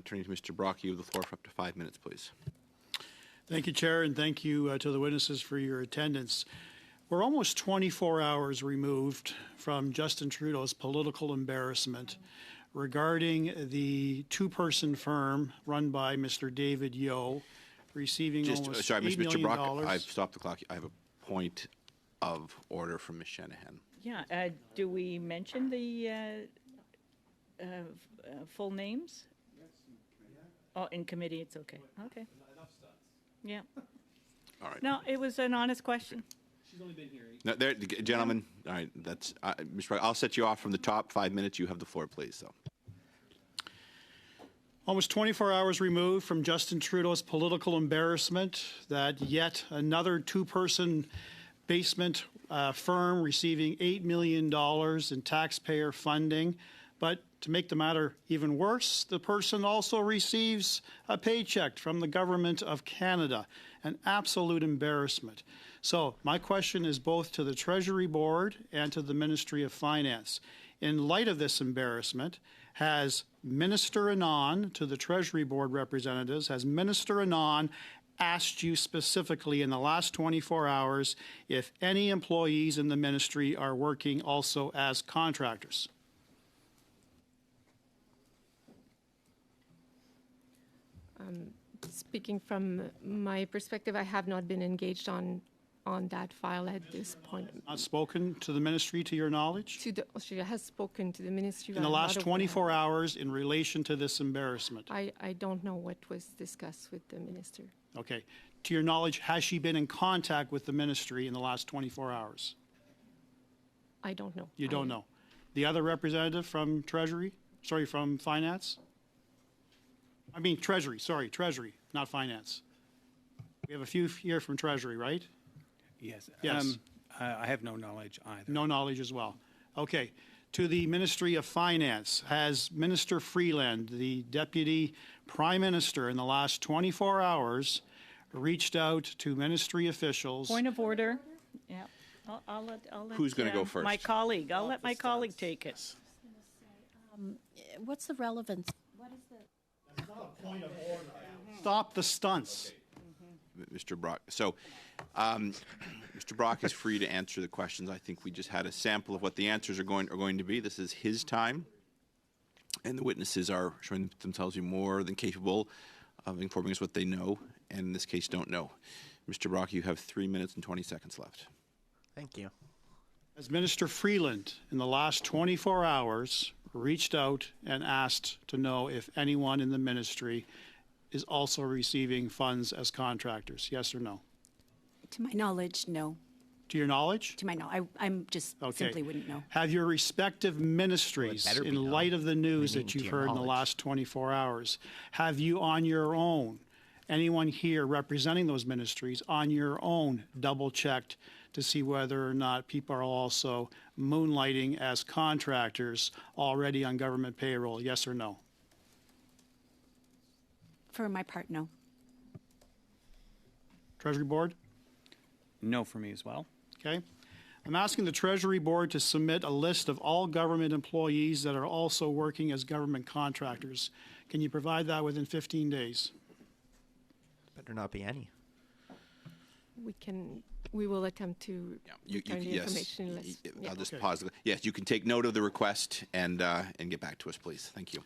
Turning to Mr. Brock, you have the floor for up to 5 minutes, please. Thank you, Chair, and thank you to the witnesses for your attendance. We're almost 24 hours removed from Justin Trudeau's political embarrassment regarding the two-person firm run by Mr. David Yeo receiving almost $8 million. Mr. Brock, I've stopped the clock. I have a point of order from Ms. Shanahan. Yeah, do we mention the full names? Oh, in committee, it's okay. Okay. Yeah. All right. No, it was an honest question. She's only been here. No, there, gentlemen. All right, that's Mr. Brock. I'll set you off from the top. 5 minutes. You have the floor, please. So. Almost 24 hours removed from Justin Trudeau's political embarrassment that yet another two-person basement firm receiving $8 million in taxpayer funding. But to make the matter even worse, the person also receives a paycheck from the Government of Canada, an absolute embarrassment. So my question is both to the Treasury Board and to the Ministry of Finance. In light of this embarrassment, has Minister Anand, to the Treasury Board representatives, has Minister Anand asked you specifically in the last 24 hours if any employees in the ministry are working also as contractors? Speaking from my perspective, I have not been engaged on that file at this point. Not spoken to the ministry to your knowledge? She has spoken to the ministry. In the last 24 hours in relation to this embarrassment? I don't know what was discussed with the minister. Okay. To your knowledge, has she been in contact with the ministry in the last 24 hours? I don't know. You don't know. The other representative from Treasury? Sorry, from Finance? I mean Treasury, sorry, Treasury, not Finance. We have a few here from Treasury, right? Yes. Yes. I have no knowledge either. No knowledge as well. Okay. To the Ministry of Finance, has Minister Freeland, the Deputy Prime Minister, in the last 24 hours reached out to ministry officials? Point of order. Yeah. I'll let Who's going to go first? My colleague. I'll let my colleague take it. What's the relevance? What is the... That's not a point of order. Stop the stunts. Mr. Brock. So, Mr. Brock is free to answer the questions. I think we just had a sample of what the answers are going to be. This is his time, and the witnesses are showing themselves to be more than capable of informing us what they know, and in this case, don't know. Mr. Brock, you have 3 minutes and 20 seconds left. Thank you. Has Minister Freeland, in the last 24 hours, reached out and asked to know if anyone in the ministry is also receiving funds as contractors? Yes or no? To my knowledge, no. To your knowledge? To my knowledge, I'm just simply wouldn't know. Have your respective ministries, in light of the news that you've heard in the last 24 hours, have you on your own, anyone here representing those ministries, on your own double-checked to see whether or not people are also moonlighting as contractors already on government payroll? Yes or no? For my part, no. Treasury Board? No for me as well. Okay. I'm asking the Treasury Board to submit a list of all government employees that are also working as government contractors. Can you provide that within 15 days? Better not be any. We will attempt to return the yes. information list. I'll just pause. Yes, you can take note of the request and get back to us, please. Thank you.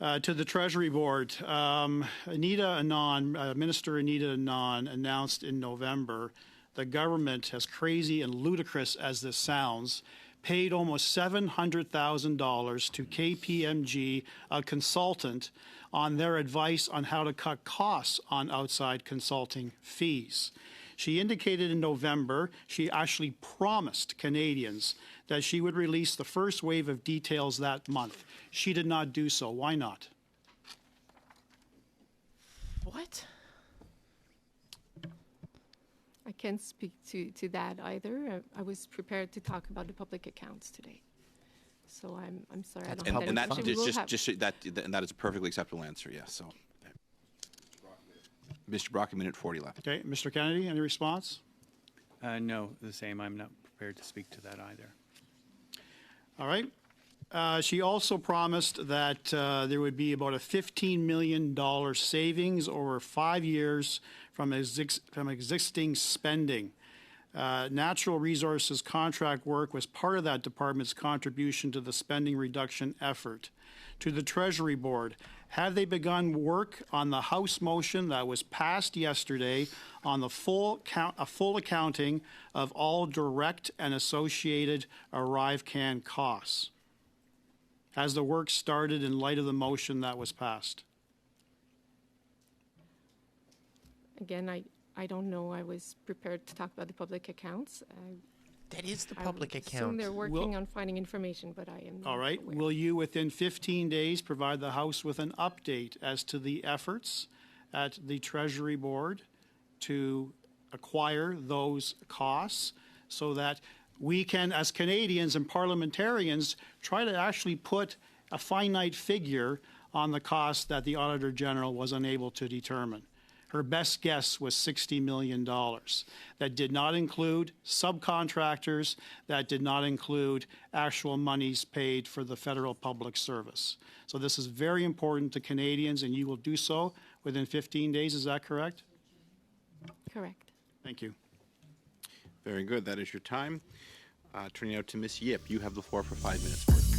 To the Treasury Board, Anita Anand, Minister Anita Anand announced in November the government, as crazy and ludicrous as this sounds, paid almost $700,000 to KPMG, a consultant, on their advice on how to cut costs on outside consulting fees. She indicated in November she actually promised Canadians that she would release the first wave of details that month. She did not do so. Why not? What? I can't speak to that either. I was prepared to talk about the public accounts today. So I'm sorry. I don't have and that that information. that is a perfectly acceptable answer. Yes. So, Mr. Brock, a minute 40 left. Okay, Mr. Kennedy, any response? No, the same. I'm not prepared to speak to that either. All right. She also promised that there would be about a $15 million savings over 5 years from existing spending. Natural resources contract work was part of that department's contribution to the spending reduction effort. To the Treasury Board, have they begun work on the House motion that was passed yesterday on the full accounting of all direct and associated ArriveCAN costs? Has the work started in light of the motion that was passed? Again, I don't know. I was prepared to talk about the public accounts. That is the I public would assume account. they're working on finding information, but I am not All right. aware. Will you, within 15 days, provide the House with an update as to the efforts at the Treasury Board to acquire those costs so that we can, as Canadians and parliamentarians, try to actually put a finite figure on the cost that the Auditor General was unable to determine? Her best guess was $60 million. That did not include subcontractors. That did not include actual monies paid for the federal public service. So this is very important to Canadians, and you will do so within 15 days. Is that correct? Correct. Thank you. Very good. That is your time. Turning out to Ms. Yip, you have the floor for 5 minutes.